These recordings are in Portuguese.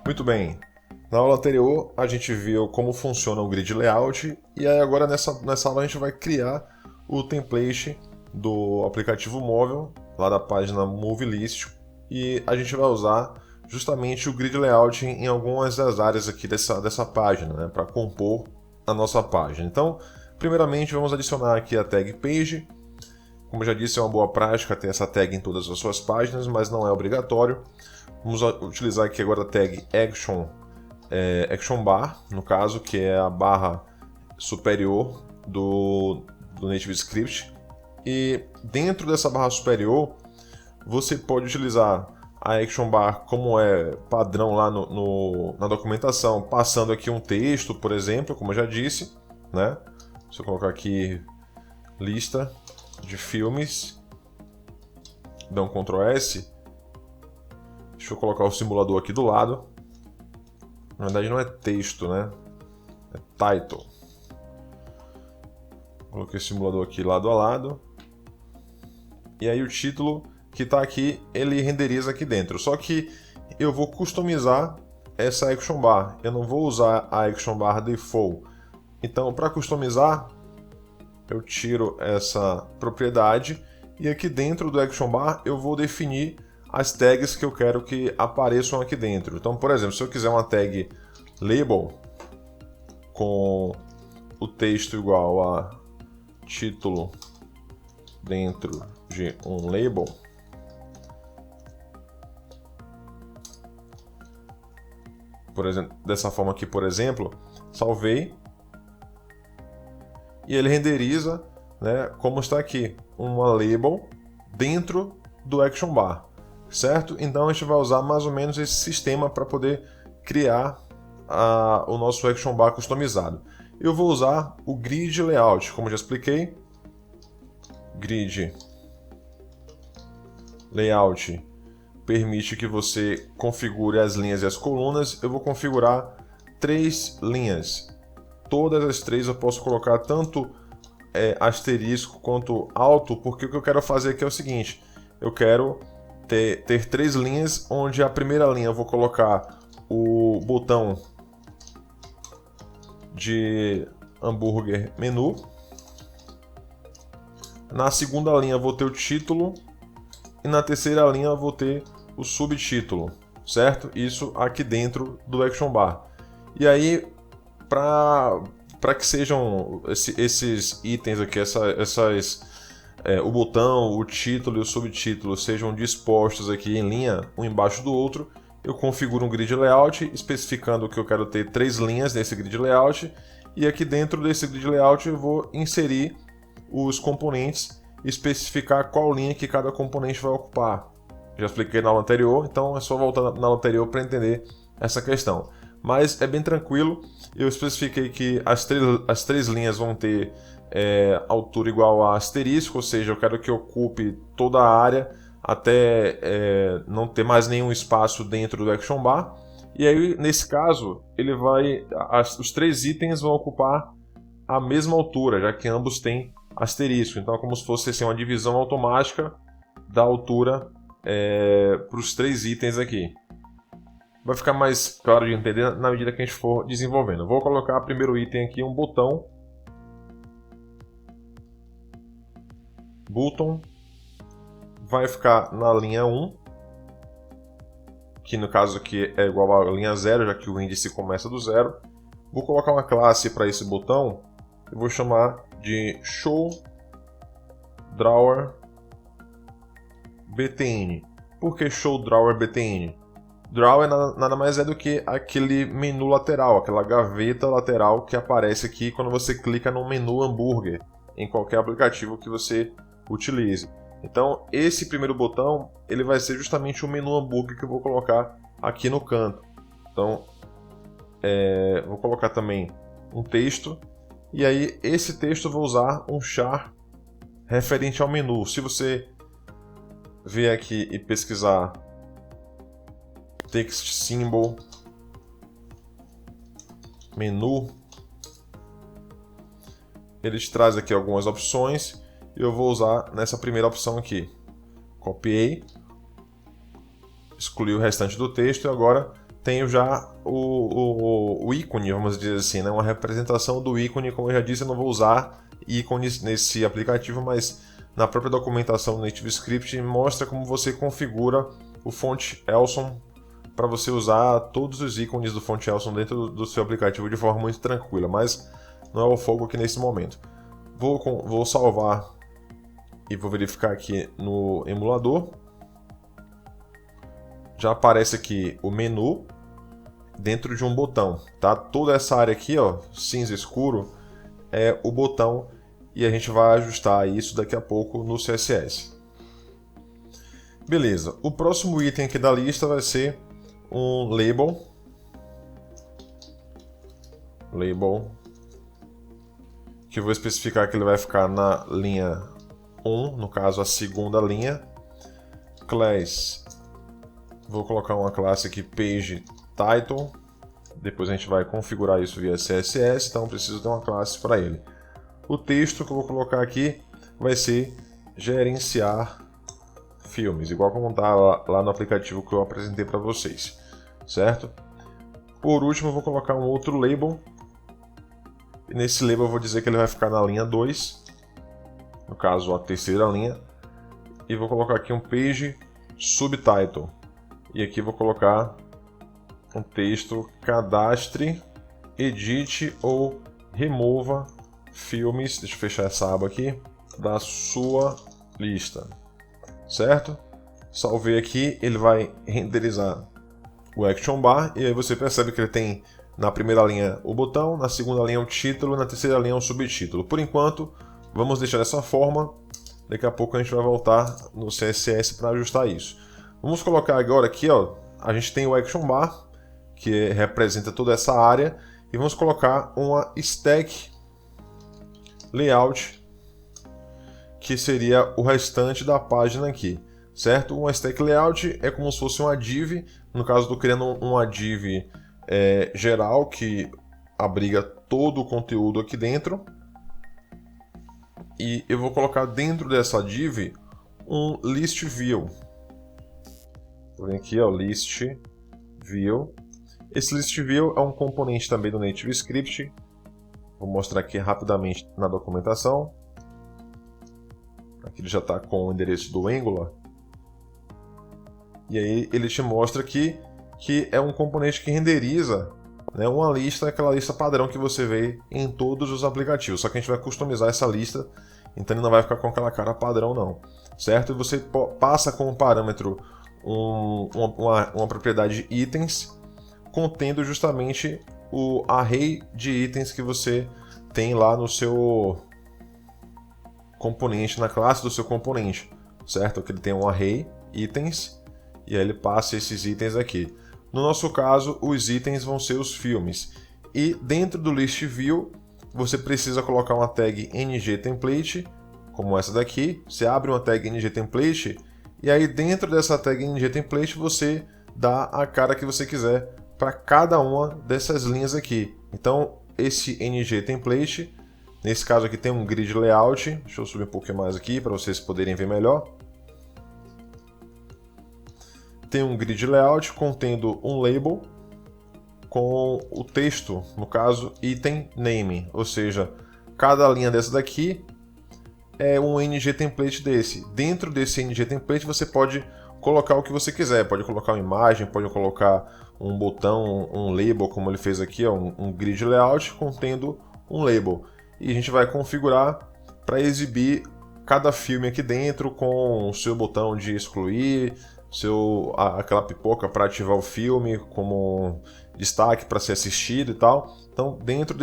Muito bem. Na aula anterior a gente viu como funciona o grid layout e aí agora nessa aula a gente vai criar o template do aplicativo móvel lá da página Movilist e a gente vai usar justamente o grid layout em algumas das áreas aqui dessa página, né, para compor a nossa página. Então, primeiramente vamos adicionar aqui a tag page. Como eu já disse, é uma boa prática ter essa tag em todas as suas páginas, mas não é obrigatório. Vamos utilizar aqui agora a tag action bar, no caso, que é a barra superior do NativeScript. E dentro dessa barra superior, você pode utilizar a action bar como é padrão lá na documentação, passando aqui um texto, por exemplo, como eu já disse, né? Se eu colocar aqui lista de filmes, dá um Ctrl S. Deixa eu colocar o simulador aqui do lado. Na verdade não é texto, né? É title. Coloquei o simulador aqui lado a lado. E aí o título que está aqui, ele renderiza aqui dentro. Só que eu vou customizar essa action bar. Eu não vou usar a action bar default. Então, para customizar, eu tiro essa propriedade. E aqui dentro do action bar, eu vou definir as tags que eu quero que apareçam aqui dentro. Então, por exemplo, se eu quiser uma tag label com o texto igual a título dentro de um label, por exemplo, dessa forma aqui, por exemplo, salvei e ele renderiza, né, como está aqui, uma label dentro do action bar. Certo? Então a gente vai usar mais ou menos esse sistema para poder criar o nosso action bar customizado. Eu vou usar o grid layout, como já expliquei. Grid layout permite que você configure as linhas e as colunas. Eu vou configurar 3 linhas. Todas as 3 eu posso colocar tanto asterisco quanto alto, porque o que eu quero fazer aqui é o seguinte: eu quero ter 3 linhas, onde a primeira linha eu vou colocar o botão de hambúrguer menu. Na segunda linha eu vou ter o título e na terceira linha eu vou ter o subtítulo, certo? Isso aqui dentro do action bar. E aí, para que sejam esses itens aqui, o botão, o título e o subtítulo sejam dispostos aqui em linha, um embaixo do outro, eu configuro um grid layout, especificando que eu quero ter 3 linhas nesse grid layout, e aqui dentro desse grid layout eu vou inserir os componentes e especificar qual linha que cada componente vai ocupar. Já expliquei na aula anterior, então é só voltar na aula anterior para entender essa questão. Mas é bem tranquilo, eu especifiquei que as três linhas vão ter altura igual a asterisco, ou seja, eu quero que ocupe toda a área até não ter mais nenhum espaço dentro do action bar. E aí, nesse caso, os 3 itens vão ocupar a mesma altura, já que ambos têm asterisco. Então é como se fosse assim, uma divisão automática da altura para os 3 itens aqui. Vai ficar mais claro de entender na medida que a gente for desenvolvendo. Vou colocar o primeiro item aqui, um botão. Button vai ficar na linha 1, que no caso aqui é igual à linha 0, já que o índice começa do 0. Vou colocar uma classe para esse botão, eu vou chamar de showDrawerBTN. Por que showDrawerBTN? Drawer nada mais é do que aquele menu lateral, aquela gaveta lateral que aparece aqui quando você clica no menu hambúrguer em qualquer aplicativo que você utilize. Então esse primeiro botão ele vai ser justamente o menu hambúrguer que eu vou colocar aqui no canto. Então vou colocar também um texto, e aí esse texto eu vou usar um char referente ao menu. Se você vier aqui e pesquisar text symbol menu, ele te traz aqui algumas opções e eu vou usar nessa primeira opção aqui. Copiei, excluí o restante do texto e agora tenho já o ícone, vamos dizer assim, né? Uma representação do ícone. Como eu já disse, eu não vou usar ícones nesse aplicativo, mas na própria documentação do NativeScript mostra como você configura o Font Awesome para você usar todos os ícones do Font Awesome dentro do seu aplicativo de forma muito tranquila, mas não é o foco aqui nesse momento. Vou salvar e vou verificar aqui no emulador. Já aparece aqui o menu dentro de um botão, tá? Toda essa área aqui, ó, cinza escuro, é o botão e a gente vai ajustar isso daqui a pouco no CSS. Beleza, o próximo item aqui da lista vai ser um label. Que eu vou especificar que ele vai ficar na linha 1, no caso a segunda linha. Class, vou colocar uma classe aqui page title. Depois a gente vai configurar isso via CSS, então preciso ter uma classe para ele. O texto que eu vou colocar aqui vai ser gerenciar filmes, igual como está lá no aplicativo que eu apresentei para vocês, certo? Por último, eu vou colocar um outro label. E nesse label eu vou dizer que ele vai ficar na linha 2, no caso a terceira linha, e vou colocar aqui um page subtitle. E aqui vou colocar um texto: cadastre, edite ou remova filmes, deixa eu fechar essa aba aqui, da sua lista, certo? Salvei aqui, ele vai renderizar o Action Bar, e aí você percebe que ele tem na primeira linha o botão, na segunda linha o título, na terceira linha o subtítulo. Por enquanto, vamos deixar dessa forma, daqui a pouco a gente vai voltar no CSS para ajustar isso. Vamos colocar agora aqui, ó, a gente tem o Action Bar, que representa toda essa área, e vamos colocar uma Stack Layout, que seria o restante da página aqui, certo? Uma Stack Layout é como se fosse uma div, no caso estou criando uma div geral que abriga todo o conteúdo aqui dentro, e eu vou colocar dentro dessa div um list view. Vou vir aqui, ó, list view. Esse list view é um componente também do NativeScript. Vou mostrar aqui rapidamente na documentação. Aqui ele já está com o endereço do Angular. E aí ele te mostra aqui que é um componente que renderiza, né, uma lista, aquela lista padrão que você vê em todos os aplicativos. Só que a gente vai customizar essa lista, então ele não vai ficar com aquela cara padrão não, certo? E você passa como parâmetro uma propriedade itens, contendo justamente o array de itens que você tem lá no seu componente, na classe do seu componente, certo? Que ele tem um array itens, e aí ele passa esses itens aqui. No nosso caso, os itens vão ser os filmes. E dentro do list view, você precisa colocar uma tag ngTemplate, como essa daqui. Você abre uma tag ngTemplate, e aí dentro dessa tag ngTemplate você dá a cara que você quiser para cada uma dessas linhas aqui. Então, esse ngTemplate, nesse caso aqui tem um grid layout. Deixa eu subir um pouquinho mais aqui para vocês poderem ver melhor. Tem um grid layout contendo um label com o texto, no caso item name, ou seja, cada linha dessa daqui é um ngTemplate desse. Dentro desse ngTemplate você pode colocar o que você quiser, pode colocar uma imagem, pode colocar um botão, um label, como ele fez aqui, ó, um grid layout contendo um label. E a gente vai configurar para exibir cada filme aqui dentro com o seu botão de excluir, aquela pipoca para ativar o filme como destaque para ser assistido e tal. Então, dentro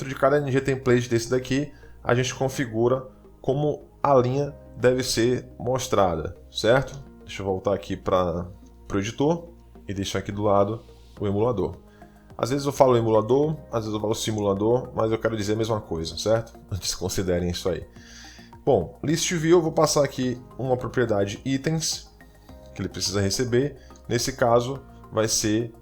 de cada ngTemplate desse daqui, a gente configura como a linha deve ser mostrada, certo? Deixa eu voltar aqui para o editor e deixar aqui do lado o emulador. Às vezes eu falo emulador, às vezes eu falo simulador, mas eu quero dizer a mesma coisa, certo? Desconsiderem isso aí. Bom, list view, eu vou passar aqui uma propriedade itens que ele precisa receber. Nesse caso vai ser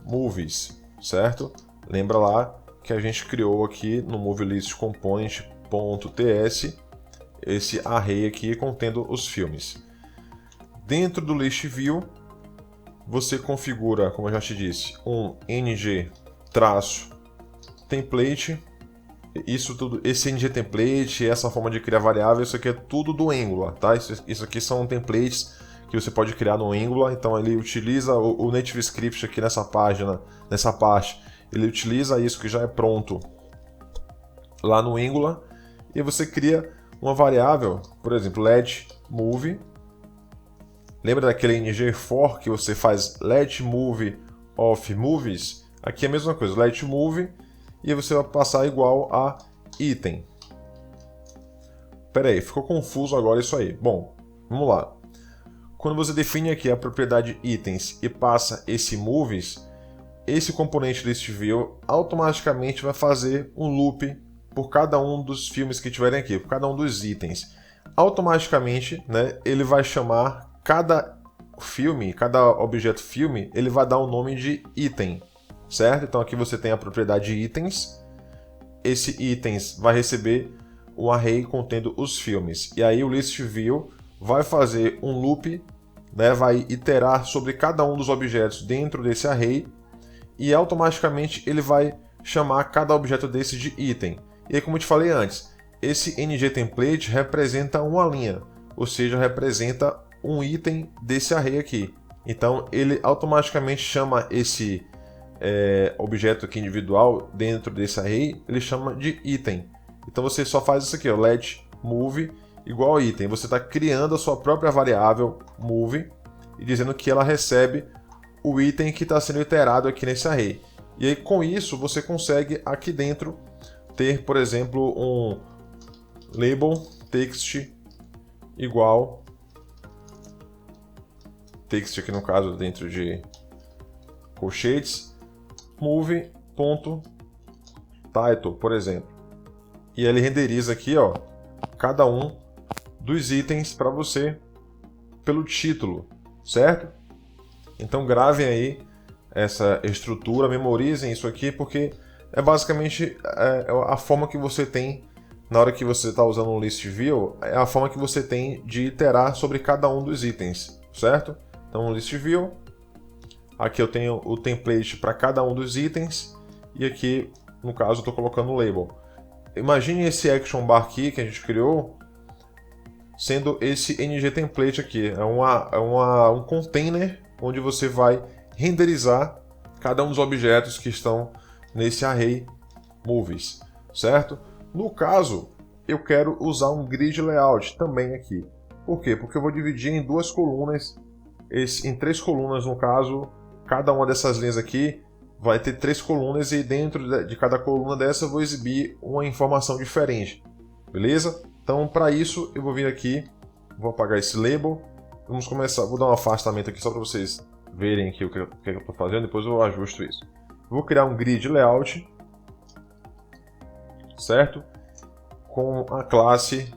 movies, certo? Lembra lá que a gente criou aqui no movielistComponent.ts esse array aqui contendo os filmes. Dentro do list view você configura, como eu já te disse, um ng-template. Isso tudo, esse ng-template, essa forma de criar variável, isso aqui é tudo do Angular, tá? Isso aqui são templates que você pode criar no Angular. Então ele utiliza o Native Script aqui nessa página, nessa parte. Ele utiliza isso que já é pronto lá no Angular. E você cria uma variável, por exemplo, let move. Lembra daquele ng-for que você faz let move of movies? Aqui é a mesma coisa, let move, e você vai passar igual a item. Pera aí, ficou confuso agora isso aí. Bom, vamos lá. Quando você define aqui a propriedade itens e passa esse movies, esse componente ListView automaticamente vai fazer um loop por cada um dos filmes que tiverem aqui, por cada um dos itens. Automaticamente, né, ele vai chamar cada filme, cada objeto filme, ele vai dar o nome de item, certo? Então aqui você tem a propriedade itens. Esse itens vai receber um array contendo os filmes. E aí o ListView vai fazer um loop, né, vai iterar sobre cada um dos objetos dentro desse array e automaticamente ele vai chamar cada objeto desse de item. E aí, como eu te falei antes, esse ng-template representa uma linha, ou seja, representa um item desse array aqui. Então ele automaticamente chama esse objeto aqui individual dentro desse array, ele chama de item. Então você só faz isso aqui, ó, let move igual item. Você está criando a sua própria variável move e dizendo que ela recebe o item que está sendo iterado aqui nesse array. E aí com isso você consegue aqui dentro ter, por exemplo, um label text igual text aqui no caso dentro de colchetes move.title, por exemplo. E ele renderiza aqui, ó, cada um dos itens para você pelo título, certo? Então gravem aí essa estrutura, memorizem isso aqui, porque é basicamente a forma que você tem na hora que você está usando o ListView, é a forma que você tem de iterar sobre cada um dos itens, certo? Então o ListView, aqui eu tenho o template para cada um dos itens e aqui, no caso, eu estou colocando o label. Imagine esse action bar aqui que a gente criou sendo esse ng-template aqui. É um container onde você vai renderizar cada um dos objetos que estão nesse array movies, certo? No caso, eu quero usar um grid layout também aqui. Por quê? Porque eu vou dividir em duas colunas, em três colunas no caso. Cada uma dessas linhas aqui vai ter três colunas e dentro de cada coluna dessa eu vou exibir uma informação diferente, beleza? Então para isso eu vou vir aqui, vou apagar esse label, vamos começar, vou dar um afastamento aqui só para vocês verem aqui o que eu estou fazendo, depois eu ajusto isso. Vou criar um grid layout, certo? Com a classe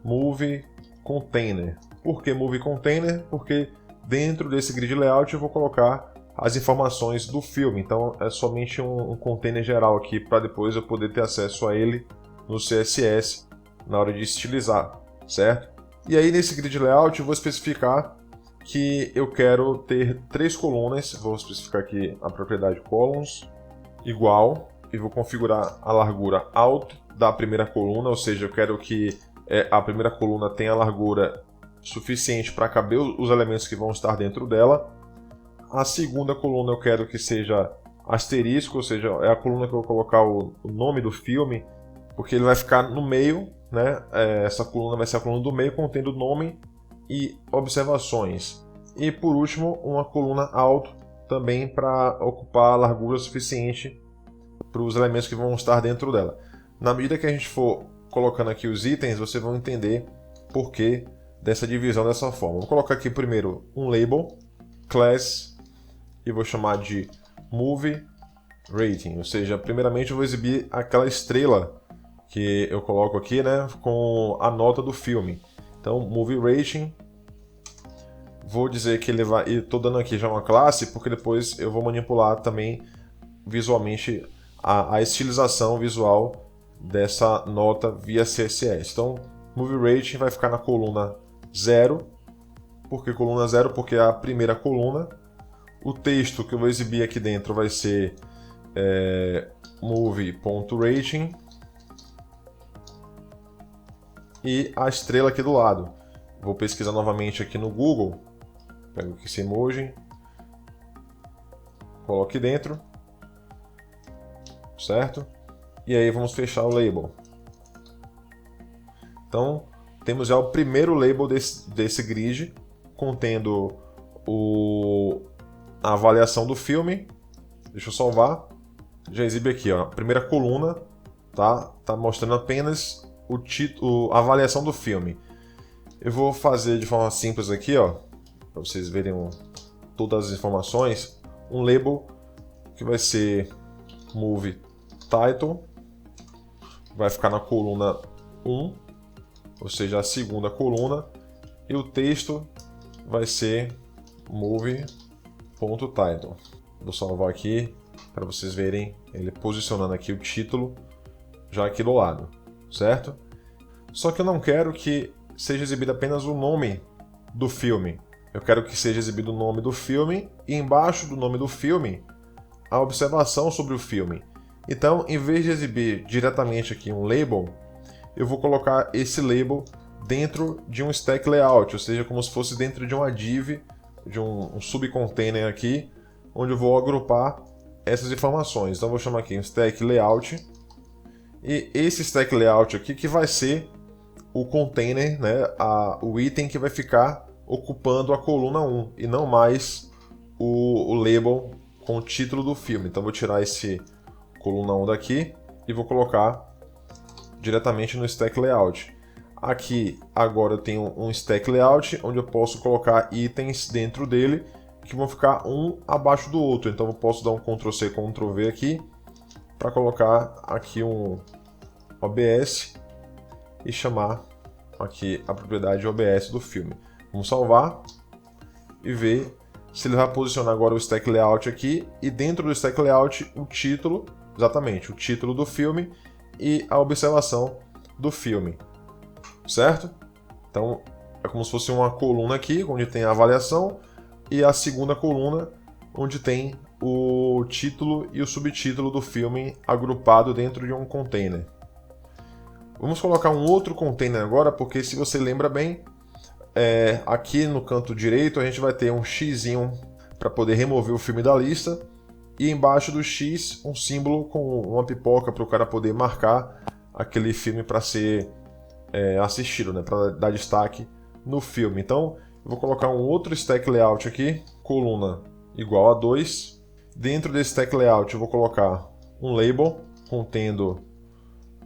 moveContainer. Por que moveContainer? Porque dentro desse grid layout eu vou colocar as informações do filme, então é somente um container geral aqui para depois eu poder ter acesso a ele no CSS na hora de estilizar, certo? E aí nesse grid layout eu vou especificar que eu quero ter três colunas, vou especificar aqui a propriedade columns igual e vou configurar a largura alto da primeira coluna, ou seja, eu quero que a primeira coluna tenha a largura suficiente para caber os elementos que vão estar dentro dela. A segunda coluna eu quero que seja asterisco, ou seja, é a coluna que eu vou colocar o nome do filme, porque ele vai ficar no meio, né? Essa coluna vai ser a coluna do meio, contendo nome e observações. E por último, uma coluna alto também para ocupar a largura suficiente para os elementos que vão estar dentro dela. Na medida que a gente for colocando aqui os itens, vocês vão entender por que dessa divisão dessa forma. Vou colocar aqui primeiro um label, class, e vou chamar de movie rating, ou seja, primeiramente eu vou exibir aquela estrela que eu coloco aqui, né, com a nota do filme. Então, movie rating, vou dizer que ele vai, estou dando aqui já uma classe, porque depois eu vou manipular também visualmente a estilização visual dessa nota via CSS. Então, movie rating vai ficar na coluna 0. Por que coluna 0? Porque é a primeira coluna. O texto que eu vou exibir aqui dentro vai ser movie.rating e a estrela aqui do lado. Vou pesquisar novamente aqui no Google, pego aqui esse emoji, coloco aqui dentro, certo? E aí vamos fechar o label. Então, temos já o primeiro label desse grid, contendo a avaliação do filme. Deixa eu salvar. Já exibe aqui, ó, a primeira coluna, tá mostrando apenas o título, a avaliação do filme. Eu vou fazer de forma simples aqui, ó, para vocês verem todas as informações, um label que vai ser Movie Title, vai ficar na coluna 1, ou seja, a segunda coluna, e o texto vai ser Movie.title. Vou salvar aqui para vocês verem ele posicionando aqui o título já aqui do lado, certo? Só que eu não quero que seja exibido apenas o nome do filme. Eu quero que seja exibido o nome do filme e embaixo do nome do filme a observação sobre o filme. Então, em vez de exibir diretamente aqui um label, eu vou colocar esse label dentro de um stack layout, ou seja, como se fosse dentro de uma div, de um subcontainer aqui, onde eu vou agrupar essas informações. Então, eu vou chamar aqui um stack layout, e esse stack layout aqui que vai ser o container, né, o item que vai ficar ocupando a coluna 1, e não mais o label com o título do filme. Então, vou tirar esse coluna 1 daqui e vou colocar diretamente no stack layout. Aqui agora eu tenho um stack layout onde eu posso colocar itens dentro dele que vão ficar um abaixo do outro. Então eu posso dar um Ctrl+C, Ctrl+V aqui para colocar aqui um OBS e chamar aqui a propriedade OBS do filme. Vamos salvar e ver se ele vai posicionar agora o stack layout aqui, e dentro do stack layout o título, exatamente, o título do filme e a observação do filme, certo? Então é como se fosse uma coluna aqui, onde tem a avaliação, e a segunda coluna, onde tem o título e o subtítulo do filme agrupado dentro de um container. Vamos colocar um outro container agora, porque se você lembra bem, aqui no canto direito a gente vai ter um xzinho para poder remover o filme da lista, e embaixo do X um símbolo com uma pipoca para o cara poder marcar aquele filme para ser assistido, né, para dar destaque no filme. Então eu vou colocar um outro stack layout aqui, coluna igual a 2. Dentro desse stack layout eu vou colocar um label contendo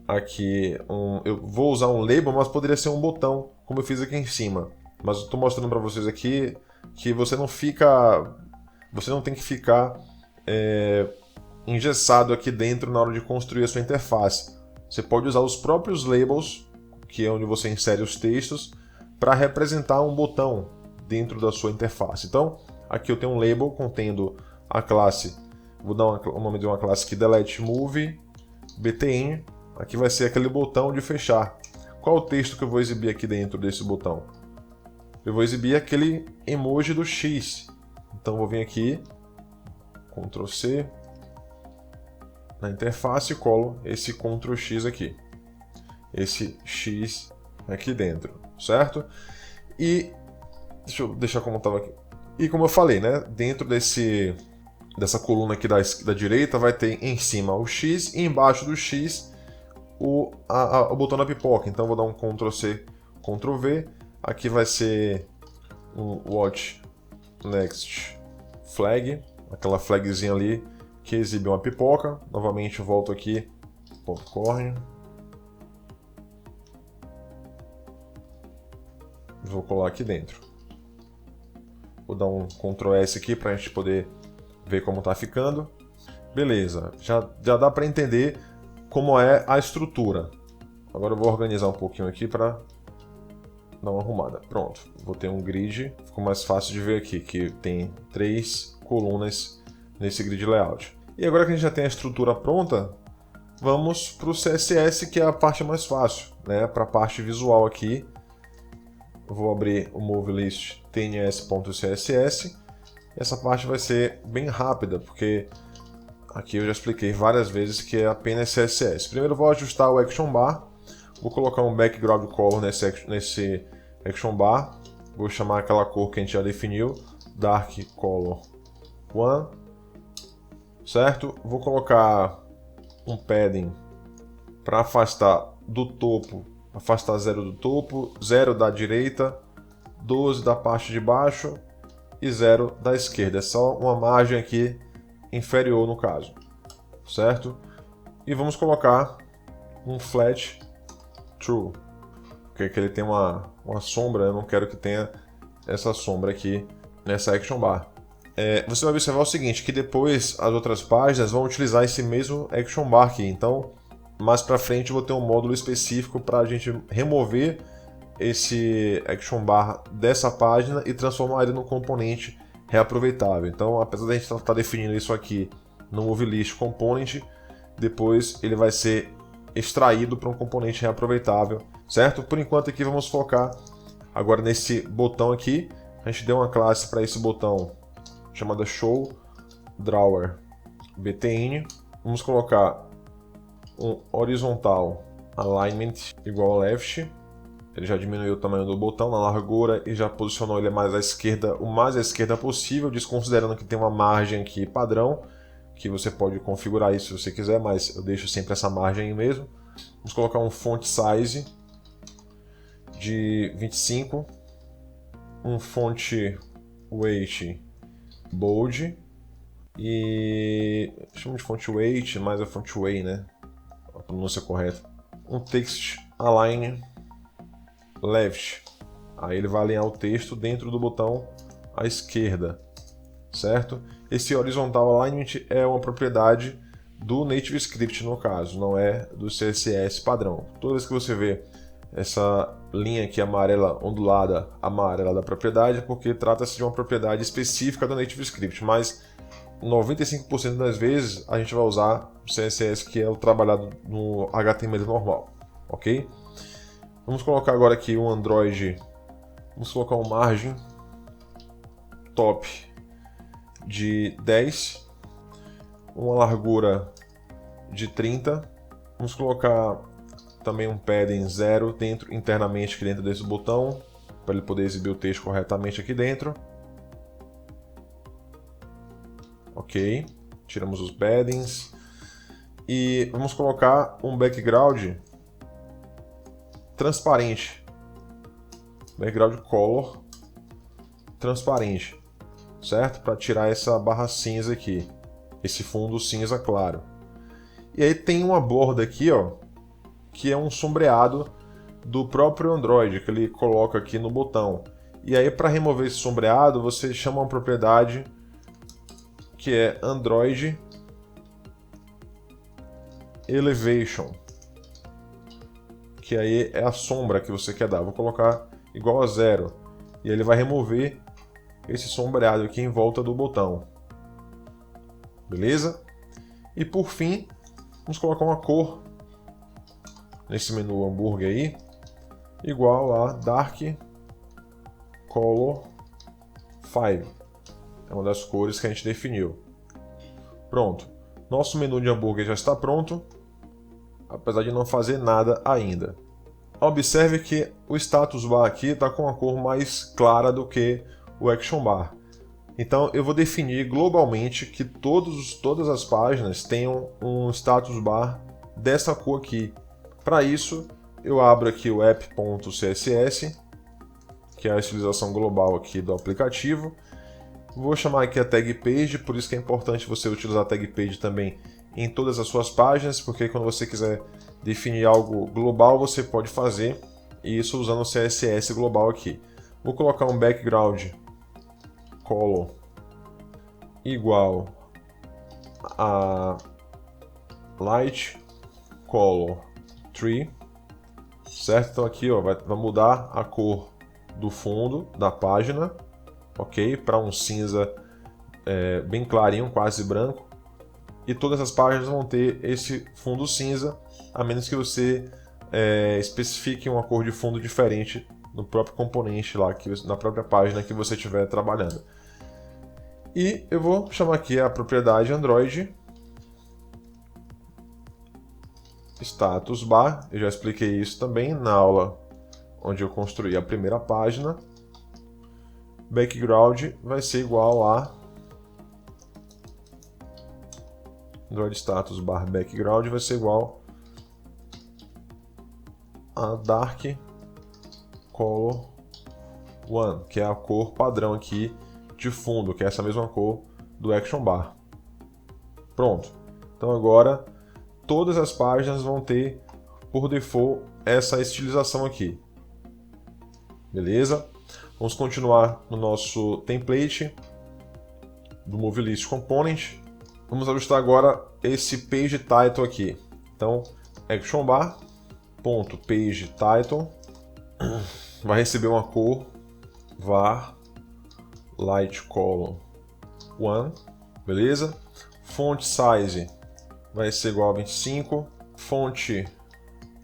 aqui eu vou usar um label, mas poderia ser um botão, como eu fiz aqui em cima. Mas eu estou mostrando para vocês aqui que você não tem que ficar engessado aqui dentro na hora de construir a sua interface. Você pode usar os próprios labels, que é onde você insere os textos, para representar um botão dentro da sua interface. Então, aqui eu tenho um label contendo a classe, vou dar o nome de uma classe aqui, delete movie btn. Aqui vai ser aquele botão de fechar. Qual o texto que eu vou exibir aqui dentro desse botão? Eu vou exibir aquele emoji do X. Então vou vir aqui, Ctrl+C, na interface e colo esse Ctrl+X aqui. Esse X aqui dentro, certo? E deixa eu deixar como estava aqui. E como eu falei, né, dentro dessa coluna aqui da direita vai ter em cima o X e embaixo do X o botão da pipoca. Então vou dar um Ctrl+C, Ctrl+V. Aqui vai ser um Watch Next Flag, aquela flagzinha ali que exibe uma pipoca. Novamente eu volto aqui, popcorn. Vou colar aqui dentro. Vou dar um Ctrl+S aqui para a gente poder ver como está ficando. Beleza, já dá para entender como é a estrutura. Agora eu vou organizar um pouquinho aqui para dar uma arrumada. Pronto, vou ter um grid, ficou mais fácil de ver aqui, que tem 3 colunas nesse grid layout. E agora que a gente já tem a estrutura pronta, vamos para o CSS, que é a parte mais fácil, né? Para a parte visual aqui, eu vou abrir o movelist tns.css Essa parte vai ser bem rápida, porque aqui eu já expliquei várias vezes que é apenas CSS. Primeiro eu vou ajustar o Action Bar, vou colocar um background color nesse Action Bar, vou chamar aquela cor que a gente já definiu, Dark Color 1, certo? Vou colocar um padding para afastar do topo, afastar 0 do topo, 0 da direita, 12 da parte de baixo e 0 da esquerda. É só uma margem aqui inferior no caso, certo? E vamos colocar um flat true, porque ele tem uma sombra, eu não quero que tenha essa sombra aqui nessa action bar. Você vai observar o seguinte, que depois as outras páginas vão utilizar esse mesmo action bar aqui, então mais para frente eu vou ter um módulo específico para a gente remover esse action bar dessa página e transformar ele num componente reaproveitável. Então, apesar de a gente estar definindo isso aqui no MoveList Component, depois ele vai ser extraído para um componente reaproveitável, certo? Por enquanto aqui vamos focar agora nesse botão aqui. A gente deu uma classe para esse botão chamada Show Drawer BTN. Vamos colocar um horizontal alignment igual a left. Ele já diminuiu o tamanho do botão na largura e já posicionou ele mais à esquerda, o mais à esquerda possível, desconsiderando que tem uma margem aqui padrão, que você pode configurar isso se você quiser, mas eu deixo sempre essa margem aí mesmo. Vamos colocar um font size de 25, um font weight bold e chamo de font weight, mas é font way, né? A pronúncia correta. Um text align left. Aí ele vai alinhar o texto dentro do botão à esquerda, certo? Esse horizontal alignment é uma propriedade do NativeScript no caso, não é do CSS padrão. Toda vez que você vê essa linha aqui amarela ondulada, amarela da propriedade, é porque trata-se de uma propriedade específica do NativeScript, mas 95% das vezes a gente vai usar o CSS que é o trabalhado no HTML normal, ok? Vamos colocar agora aqui um Android, vamos colocar um margem top de 10, uma largura de 30, vamos colocar também um padding 0 internamente aqui dentro desse botão, para ele poder exibir o texto corretamente aqui dentro. Ok, tiramos os paddings e vamos colocar um background transparente, background color transparente, certo? Para tirar essa barra cinza aqui, esse fundo cinza claro. E aí tem uma borda aqui, ó, que é um sombreado do próprio Android, que ele coloca aqui no botão. E aí para remover esse sombreado, você chama uma propriedade que é Android Elevation, que aí é a sombra que você quer dar. Vou colocar igual a 0 e ele vai remover esse sombreado aqui em volta do botão, beleza? E por fim, vamos colocar uma cor nesse menu hambúrguer aí, igual a Dark Color 5. É uma das cores que a gente definiu. Pronto. Nosso menu de hambúrguer já está pronto, apesar de não fazer nada ainda. Observe que o status bar aqui está com uma cor mais clara do que o action bar. Então eu vou definir globalmente que todas as páginas tenham um status bar dessa cor aqui. Para isso, eu abro aqui o app.css, que é a estilização global aqui do aplicativo. Vou chamar aqui a tag page, por isso que é importante você utilizar a tag page também em todas as suas páginas, porque quando você quiser definir algo global, você pode fazer isso usando o CSS global aqui. Vou colocar um background color igual a light color 3, certo? Então aqui ó, vai mudar a cor do fundo da página, ok? Para um cinza bem clarinho, quase branco. E todas as páginas vão ter esse fundo cinza, a menos que você especifique uma cor de fundo diferente no próprio componente lá, na própria página que você estiver trabalhando. E eu vou chamar aqui a propriedade Android status bar. Eu já expliquei isso também na aula onde eu construí a primeira página. Background vai ser igual a Android status bar background vai ser igual a dark color 1, que é a cor padrão aqui de fundo, que é essa mesma cor do action bar. Pronto. Então agora todas as páginas vão ter por default essa estilização aqui. Beleza? Vamos continuar no nosso template do Movie List Component. Vamos ajustar agora esse page title aqui. Então, action bar ponto page title vai receber uma cor var light color 1, beleza? Font size vai ser igual a 25, font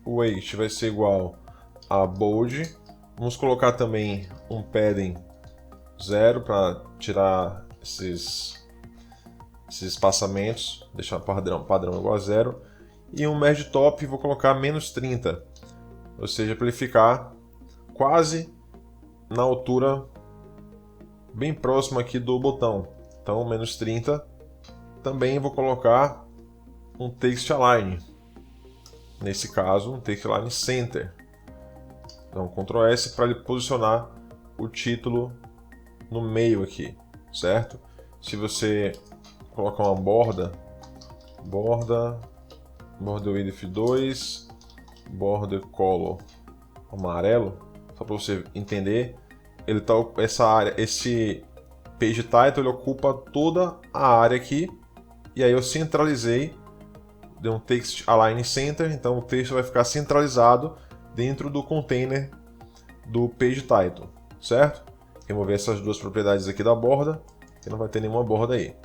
weight vai ser igual a bold. Vamos colocar também um padding 0 para tirar esses espaçamentos, deixar padrão igual a 0. E um merge top vou colocar menos 30, ou seja, para ele ficar quase na altura bem próximo aqui do botão. Então menos 30. Também vou colocar um text align, nesse caso um text align center. Então Ctrl S para ele posicionar o título no meio aqui, certo? Se você colocar uma border width 2, border color amarelo, só para você entender, ele tá, essa área, esse page title ele ocupa toda a área aqui, e aí eu centralizei, dei um text align center, então o texto vai ficar centralizado dentro do container do page title, certo? Remover essas duas propriedades aqui da borda, que não vai ter nenhuma borda aí.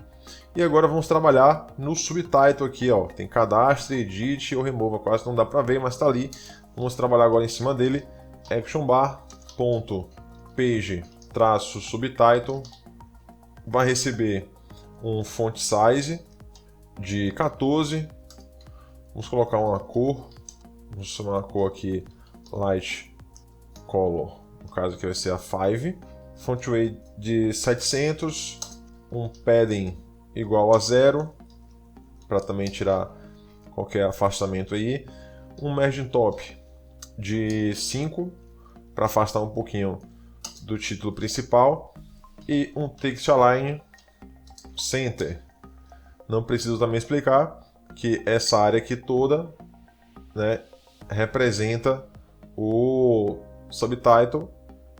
E agora vamos trabalhar no subtitle aqui, ó. Tem cadastre, edit ou remova, quase não dá para ver, mas está ali. Vamos trabalhar agora em cima dele. Action bar ponto page traço subtitle vai receber um font size de 14. Vamos colocar uma cor. Vamos chamar a cor aqui light color, no caso aqui vai ser a 5. Font weight de 700. Um padding igual a 0, para também tirar qualquer afastamento aí. Um margin top de 5, para afastar um pouquinho do título principal. E um text align center. Não preciso também explicar que essa área aqui toda, né, representa o subtitle.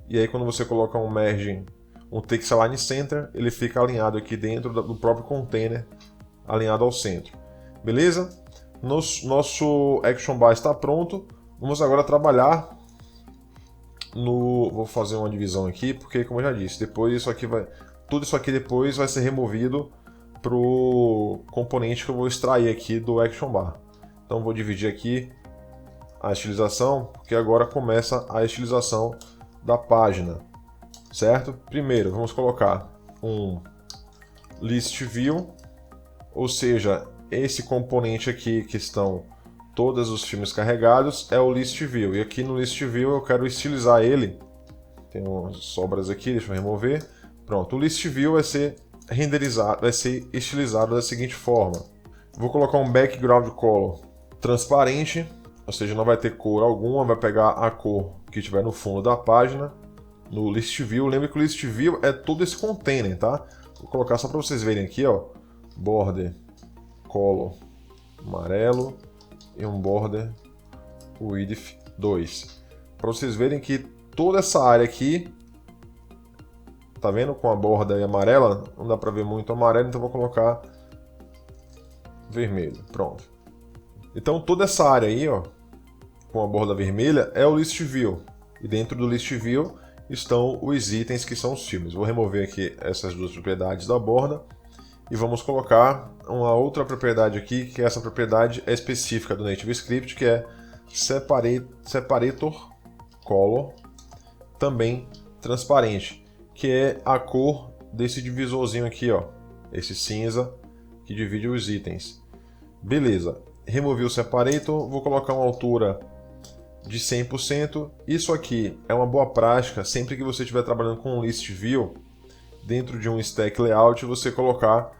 E aí quando você coloca um margin, um text align center, ele fica alinhado aqui dentro do próprio container, alinhado ao centro. Beleza? Nosso action bar está pronto. Vamos agora trabalhar no... Vou fazer uma divisão aqui, porque como eu já disse, depois isso aqui vai... Tudo isso aqui depois vai ser removido para o componente que eu vou extrair aqui do action bar. Então vou dividir aqui a estilização, porque agora começa a estilização da página. Certo? Primeiro, vamos colocar um list view, ou seja, esse componente aqui que estão todos os filmes carregados é o list view. E aqui no list view eu quero estilizar ele. Tem umas sobras aqui, deixa eu remover. Pronto, o list view vai ser renderizado, vai ser estilizado da seguinte forma. Vou colocar um background color transparente, ou seja, não vai ter cor alguma, vai pegar a cor que estiver no fundo da página. No list view, lembre que o list view é todo esse container, tá? Vou colocar só para vocês verem aqui, ó, border color amarelo e um border width 2. Para vocês verem que toda essa área aqui, tá vendo, com a borda amarela, não dá para ver muito amarelo, então vou colocar vermelho. Pronto. Então toda essa área aí, ó, com a borda vermelha é o list view. E dentro do list view estão os itens que são os filmes. Vou remover aqui essas duas propriedades da borda e vamos colocar uma outra propriedade aqui, que essa propriedade é específica do NativeScript, que é separator color, também transparente, que é a cor desse divisorzinho aqui, ó, esse cinza que divide os itens. Beleza, removi o separator, vou colocar uma altura de 100%. Isso aqui é uma boa prática sempre que você estiver trabalhando com um list view dentro de um stack layout, você colocar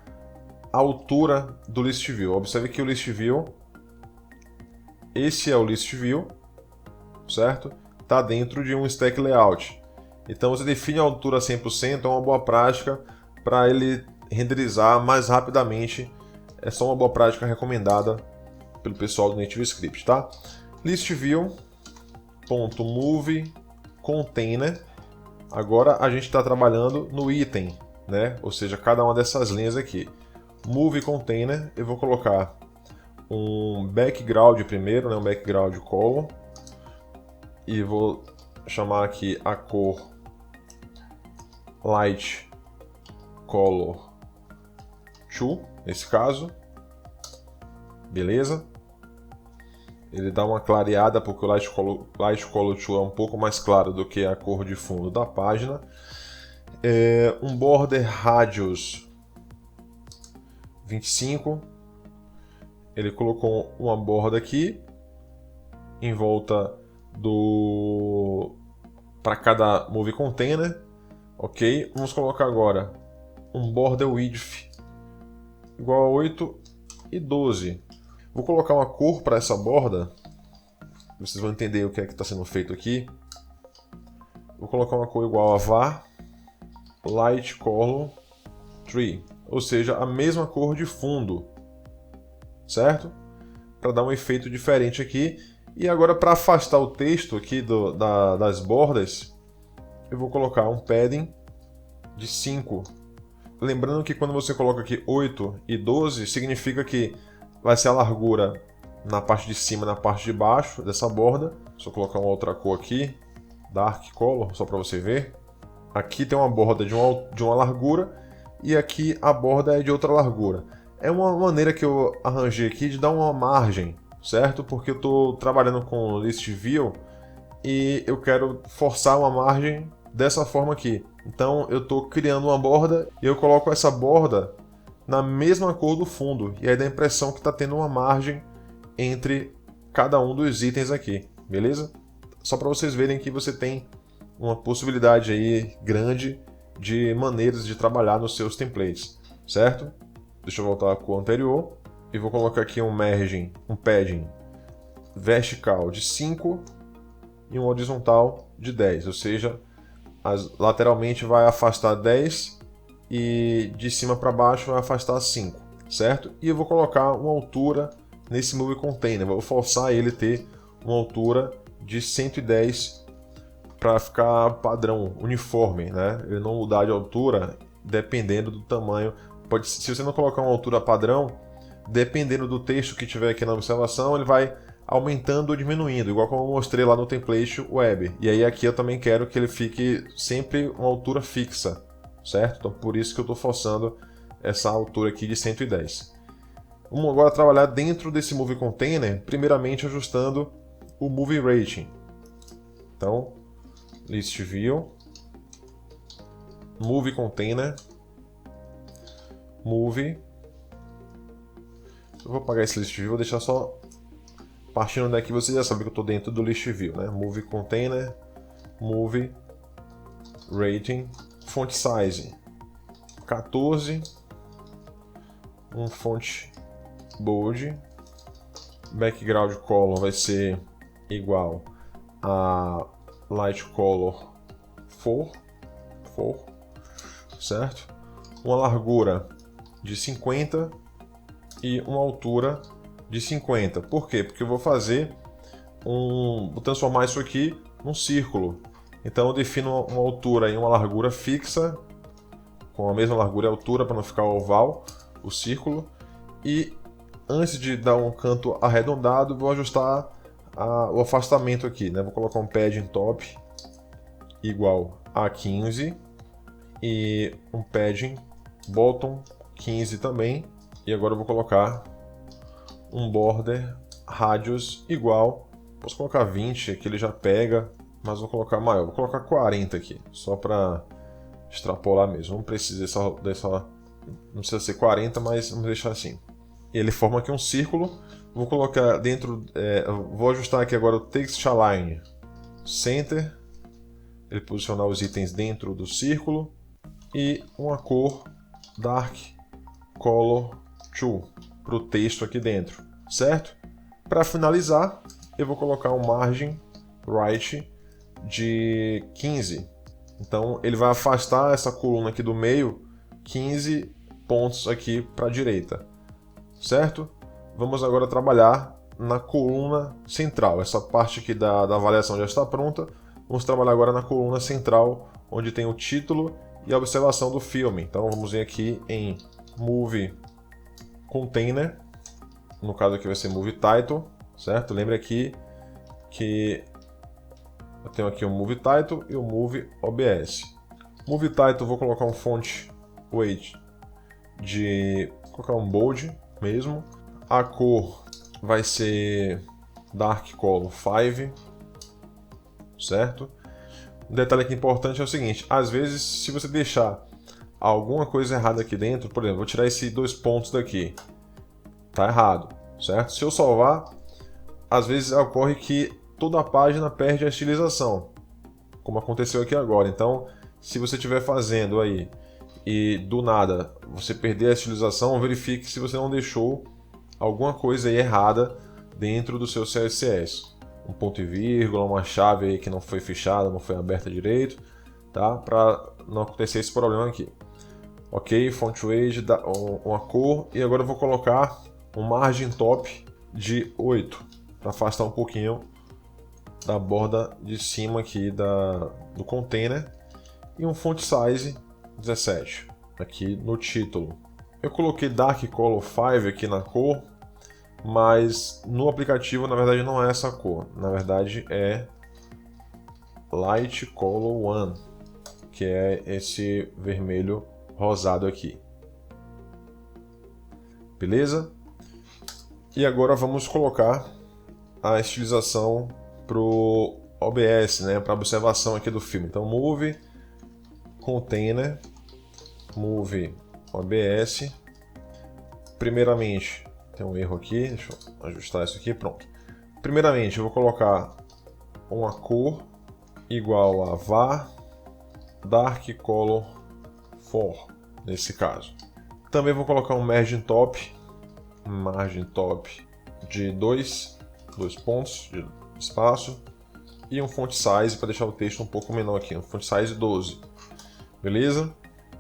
a altura do list view. Observe que o list view, esse é o list view, certo? Está dentro de um stack layout. Então você define a altura 100%, é uma boa prática para ele renderizar mais rapidamente. É só uma boa prática recomendada pelo pessoal do NativeScript, tá? List view .move container. Agora a gente está trabalhando no item, né? Ou seja, cada uma dessas linhas aqui. Move container, eu vou colocar um background primeiro, né? Um background color, e vou chamar aqui a cor light color 2, nesse caso. Beleza? Ele dá uma clareada porque o Light Color 2 é um pouco mais claro do que a cor de fundo da página. Um border radius 25. Ele colocou uma borda aqui em volta para cada Move Container. Ok, vamos colocar agora um border width igual a 8 e 12. Vou colocar uma cor para essa borda, vocês vão entender o que é que está sendo feito aqui. Vou colocar uma cor igual a var light color 3, ou seja, a mesma cor de fundo, certo? Para dar um efeito diferente aqui. E agora, para afastar o texto aqui das bordas, eu vou colocar um padding de 5. Lembrando que quando você coloca aqui 8 e 12, significa que vai ser a largura na parte de cima e na parte de baixo dessa borda. Só colocar uma outra cor aqui, dark color, só para você ver. Aqui tem uma borda de uma largura e aqui a borda é de outra largura. É uma maneira que eu arranjei aqui de dar uma margem, certo? Porque eu estou trabalhando com list view e eu quero forçar uma margem dessa forma aqui. Então eu estou criando uma borda e eu coloco essa borda na mesma cor do fundo, e aí dá a impressão que está tendo uma margem entre cada um dos itens aqui, beleza? Só para vocês verem que você tem uma possibilidade aí grande de maneiras de trabalhar nos seus templates, certo? Deixa eu voltar à cor anterior e vou colocar aqui um padding vertical de 5 e um horizontal de 10, ou seja, lateralmente vai afastar 10 e de cima para baixo vai afastar 5, certo? E eu vou colocar uma altura nesse Move Container, vou forçar ele a ter uma altura de 110 para ficar padrão, uniforme, né? Ele não mudar de altura dependendo do tamanho. Se você não colocar uma altura padrão, dependendo do texto que tiver aqui na observação, ele vai aumentando ou diminuindo, igual como eu mostrei lá no template web. E aí aqui eu também quero que ele fique sempre uma altura fixa, certo? Então por isso que eu estou forçando essa altura aqui de 110. Vamos agora trabalhar dentro desse Move Container, primeiramente ajustando o Move Rating. Então, List View, Move Container, Move. Eu vou apagar esse List View, vou deixar só partindo daqui, você já sabe que eu estou dentro do List View, né? Move Container, Move Rating, Font Size 14, um font bold, background color vai ser igual a light color 4, certo? Uma largura de 50 e uma altura de 50. Por quê? Porque eu vou vou transformar isso aqui num círculo. Então eu defino uma altura e uma largura fixa, com a mesma largura e altura para não ficar oval o círculo. E antes de dar um canto arredondado, vou ajustar o afastamento aqui, né? Vou colocar um padding top igual a 15 e um padding bottom 15 também. E agora eu vou colocar um border radius igual, posso colocar 20, aqui ele já pega, mas vou colocar maior, vou colocar 40 aqui, só para extrapolar mesmo. Não precisa não precisa ser 40, mas vamos deixar assim. Ele forma aqui um círculo. Vou colocar dentro, vou ajustar aqui agora o Text Align Center. Ele posicionar os itens dentro do círculo e uma cor Dark Color 2 para o texto aqui dentro, certo? Para finalizar, eu vou colocar um margin right de 15. Então ele vai afastar essa coluna aqui do meio 15 pontos aqui para a direita, certo? Vamos agora trabalhar na coluna central. Essa parte aqui da avaliação já está pronta. Vamos trabalhar agora na coluna central, onde tem o título e a observação do filme. Então vamos vir aqui em Movie Container. No caso aqui vai ser Movie Title, certo? Lembre aqui que eu tenho aqui o Movie Title e o Movie OBS. Movie Title vou colocar um font weight vou colocar um bold mesmo. A cor vai ser Dark Color 5, certo? Um detalhe aqui importante é o seguinte: às vezes, se você deixar alguma coisa errada aqui dentro, por exemplo, vou tirar esses 2 pontos daqui, tá errado, certo? Se eu salvar, às vezes ocorre que toda a página perde a estilização, como aconteceu aqui agora. Então, se você estiver fazendo aí e do nada você perder a estilização, verifique se você não deixou alguma coisa aí errada dentro do seu CSS. Um ponto e vírgula, uma chave aí que não foi fechada, não foi aberta direito, tá? Para não acontecer esse problema aqui. Ok, font weight, uma cor, e agora eu vou colocar um margin top de 8 para afastar um pouquinho da borda de cima aqui do container, e um font size 17 aqui no título. Eu coloquei Dark Color 5 aqui na cor, mas no aplicativo na verdade não é essa cor, na verdade é Light Color 1, que é esse vermelho rosado aqui. Beleza? E agora vamos colocar a estilização para o OBS, né, para a observação aqui do filme. Então Movie Container, Movie OBS. Primeiramente, tem um erro aqui, deixa eu ajustar isso aqui, pronto. Primeiramente eu vou colocar uma cor igual a var Dark Color 4, nesse caso. Também vou colocar um margin top de 2 pontos de espaço e um font size para deixar o texto um pouco menor aqui, um font size 12, beleza?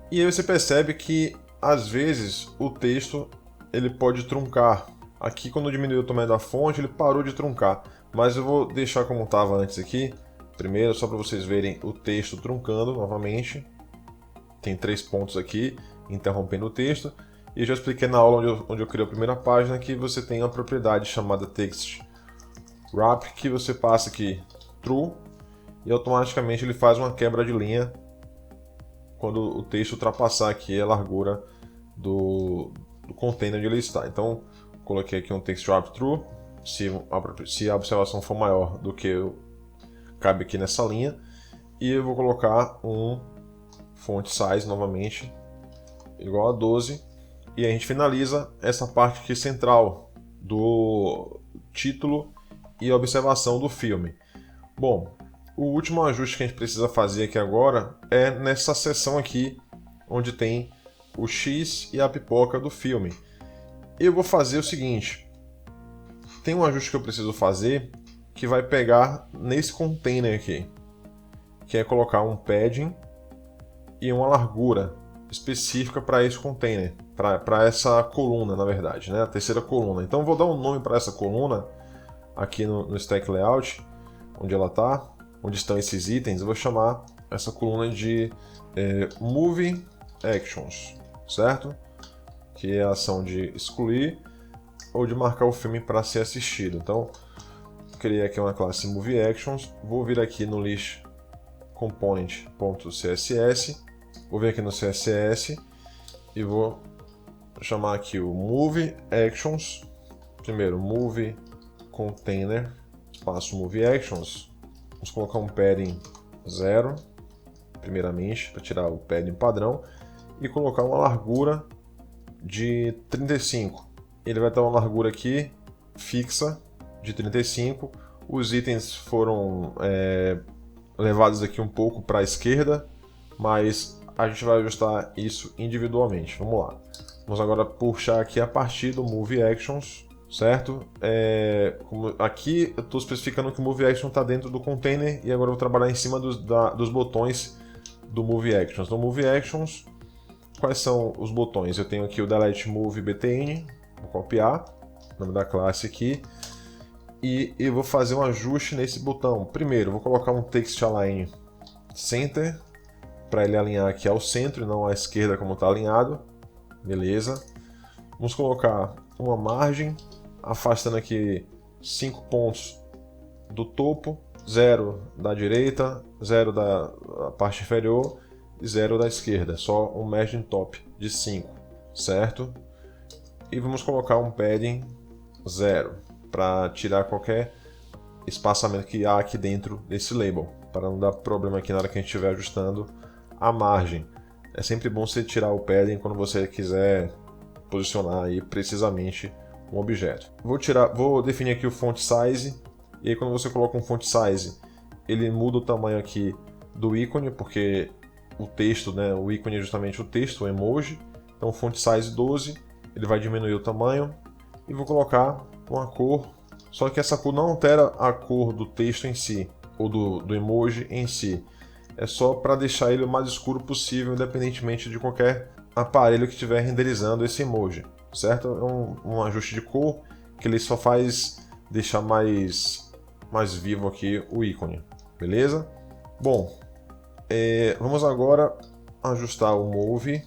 E aí você percebe que às vezes o texto ele pode truncar. Aqui quando diminuiu o tamanho da fonte ele parou de truncar, mas eu vou deixar como estava antes aqui, primeiro só para vocês verem o texto truncando novamente. Tem 3 pontos aqui interrompendo o texto, e eu já expliquei na aula onde eu criei a primeira página que você tem uma propriedade chamada text wrap, que você passa aqui true e automaticamente ele faz uma quebra de linha quando o texto ultrapassar aqui a largura do container onde ele está. Então coloquei aqui um text wrap true se a observação for maior do que cabe aqui nessa linha, e eu vou colocar um font size novamente igual a 12, e a gente finaliza essa parte aqui central do título e observação do filme. Bom, o último ajuste que a gente precisa fazer aqui agora é nessa seção aqui onde tem o X e a pipoca do filme. Eu vou fazer o seguinte: tem um ajuste que eu preciso fazer que vai pegar nesse container aqui, que é colocar um padding e uma largura específica para esse container, para essa coluna, na verdade, né? A terceira coluna. Então eu vou dar um nome para essa coluna aqui no Stack Layout, onde ela está, onde estão esses itens. Eu vou chamar essa coluna de Movie Actions, certo? Que é a ação de excluir ou de marcar o filme para ser assistido. Então, criei aqui uma classe Movie Actions, vou vir aqui no list component.css, vou vir aqui no CSS e vou chamar aqui o Movie Actions, primeiro Movie Container, espaço Movie Actions, vamos colocar um padding 0, primeiramente, para tirar o padding padrão, e colocar uma largura de 35. Ele vai dar uma largura aqui fixa de 35. Os itens foram levados aqui um pouco para a esquerda, mas a gente vai ajustar isso individualmente. Vamos lá. Vamos agora puxar aqui a partir do Move Actions, certo? Aqui eu estou especificando que o Move Action está dentro do container e agora eu vou trabalhar em cima dos botões do Move Actions. No Move Actions, quais são os botões? Eu tenho aqui o Delete Move BTN, vou copiar o nome da classe aqui e eu vou fazer um ajuste nesse botão. Primeiro, eu vou colocar um Text Align Center para ele alinhar aqui ao centro e não à esquerda como está alinhado. Beleza. Vamos colocar uma margem, afastando aqui 5 pontos do topo, 0 da direita, 0 da parte inferior e 0 da esquerda. Só um margin top de 5, certo? E vamos colocar um padding 0 para tirar qualquer espaçamento que há aqui dentro desse label, para não dar problema aqui na hora que a gente estiver ajustando a margem. É sempre bom você tirar o padding quando você quiser posicionar aí precisamente um objeto. Vou definir aqui o font size, e aí quando você coloca um font size, ele muda o tamanho aqui do ícone, porque o texto, né, o ícone é justamente o texto, o emoji. Então font size 12, ele vai diminuir o tamanho, e vou colocar uma cor, só que essa cor não altera a cor do texto em si, ou do emoji em si. É só para deixar ele o mais escuro possível, independentemente de qualquer aparelho que estiver renderizando esse emoji, certo? É um ajuste de cor que ele só faz deixar mais vivo aqui o ícone, beleza? Bom, vamos agora ajustar o Move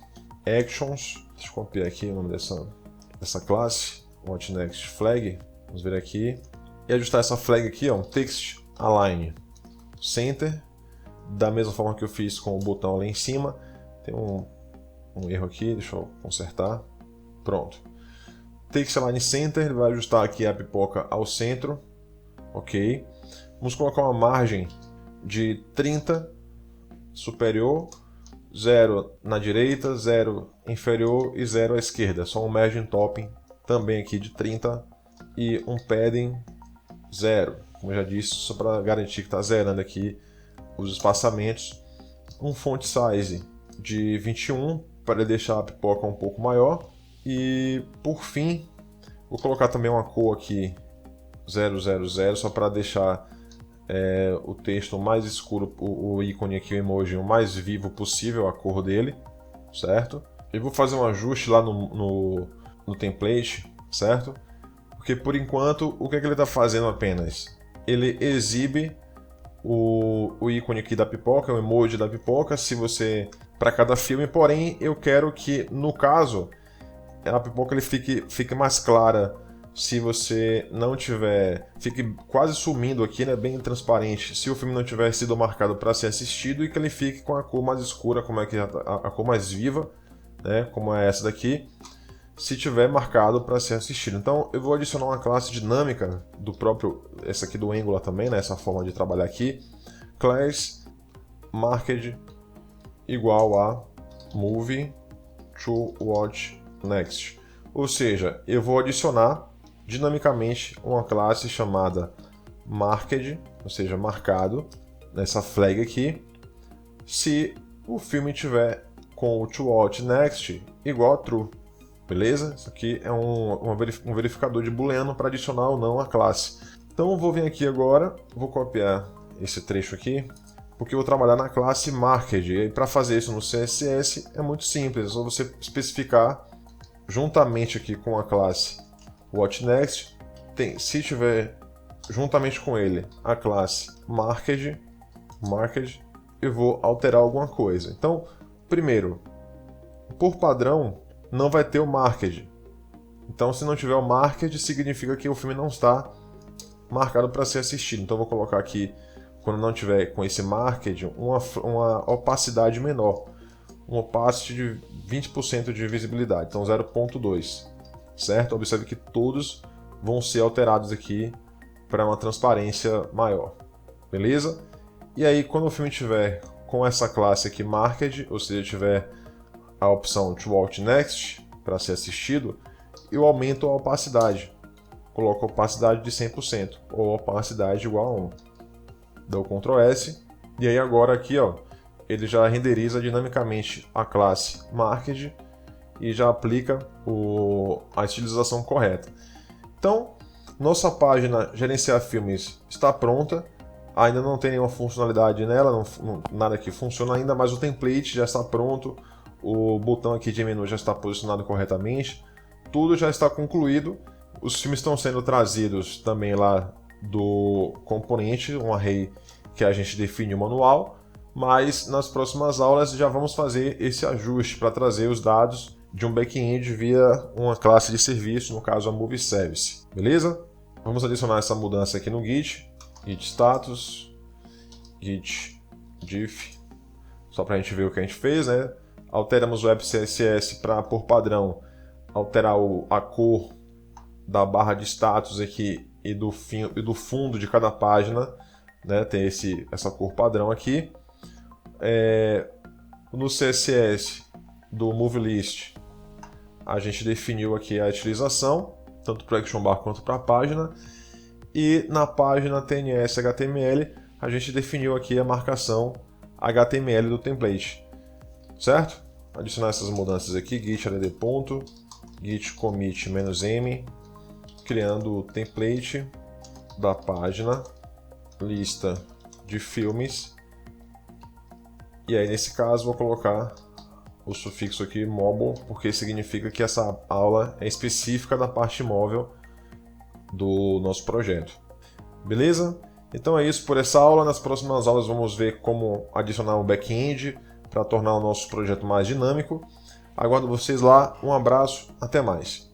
Actions. Deixa eu copiar aqui o nome dessa classe, WatchNext Flag. Vamos ver aqui e ajustar essa flag aqui, ó, um Text Align Center. Da mesma forma que eu fiz com o botão ali em cima. Tem um erro aqui, deixa eu consertar. Pronto. Text Align Center, ele vai ajustar aqui a pipoca ao centro. Ok. Vamos colocar uma margem de 30 superior, 0 na direita, 0 inferior e 0 à esquerda. Só um margin topping também aqui de 30 e um padding 0. Como eu já disse, só para garantir que está zerando aqui os espaçamentos, um font size de 21 para deixar a pipoca um pouco maior, e por fim vou colocar também uma cor aqui 000 só para deixar o texto mais escuro, o ícone aqui, o emoji, o mais vivo possível a cor dele, certo? E vou fazer um ajuste lá no template, certo? Porque por enquanto o que ele está fazendo apenas? Ele exibe o ícone aqui da pipoca, o emoji da pipoca, se você para cada filme, porém eu quero que no caso a pipoca ele fique mais clara, se você não tiver, fique quase sumindo aqui, né, bem transparente, se o filme não tiver sido marcado para ser assistido, e que ele fique com a cor mais escura, como é que a cor mais viva, né, como é essa daqui, se tiver marcado para ser assistido. Então eu vou adicionar uma classe dinâmica do próprio, essa aqui do Angular também, né, essa forma de trabalhar aqui, class marked igual a move to watch next. Ou seja, eu vou adicionar dinamicamente uma classe chamada marked, ou seja, marcado, nessa flag aqui, se o filme tiver com o to watch next igual a true. Beleza? Isso aqui é um verificador de booleano para adicionar ou não a classe. Então eu vou vir aqui agora, vou copiar esse trecho aqui, porque eu vou trabalhar na classe marked. E para fazer isso no CSS é muito simples, é só você especificar juntamente aqui com a classe watchNext, se tiver juntamente com ele a classe marked, eu vou alterar alguma coisa. Então, primeiro, por padrão, não vai ter o marked. Então, se não tiver o marked, significa que o filme não está marcado para ser assistido. Então, eu vou colocar aqui, quando não tiver com esse marked, uma opacidade menor. Um opacity de 20% de visibilidade, então 0.2, certo? Observe que todos vão ser alterados aqui para uma transparência maior, beleza? E aí, quando o filme tiver com essa classe aqui Marked, ou seja, tiver a opção To Alt Next para ser assistido, eu aumento a opacidade. Coloco a opacidade de 100% ou opacidade igual a 1. Dou Ctrl S e aí agora aqui, ó, ele já renderiza dinamicamente a classe Marked e já aplica a estilização correta. Então, nossa página Gerenciar Filmes está pronta. Ainda não tem nenhuma funcionalidade nela, nada que funciona ainda, mas o template já está pronto, o botão aqui de menu já está posicionado corretamente, tudo já está concluído. Os filmes estão sendo trazidos também lá do componente, um array que a gente define o manual, mas nas próximas aulas já vamos fazer esse ajuste para trazer os dados de um back-end via uma classe de serviço, no caso a Movie Service, beleza? Vamos adicionar essa mudança aqui no Git, Git Status, Git Diff, só para a gente ver o que a gente fez, né? Alteramos o Web CSS para, por padrão, alterar a cor da barra de status aqui e do fundo de cada página, né? Tem essa cor padrão aqui. No CSS do Movie List, a gente definiu aqui a utilização, tanto para o Action Bar quanto para a página. E na página TNS HTML, a gente definiu aqui a marcação HTML do template, certo? Adicionar essas mudanças aqui, git add ponto, git commit -m, criando o template da página, lista de filmes, e aí nesse caso vou colocar o sufixo aqui mobile, porque significa que essa aula é específica da parte móvel do nosso projeto. Beleza? Então é isso por essa aula. Nas próximas aulas vamos ver como adicionar um back-end para tornar o nosso projeto mais dinâmico. Aguardo vocês lá. Um abraço, até mais.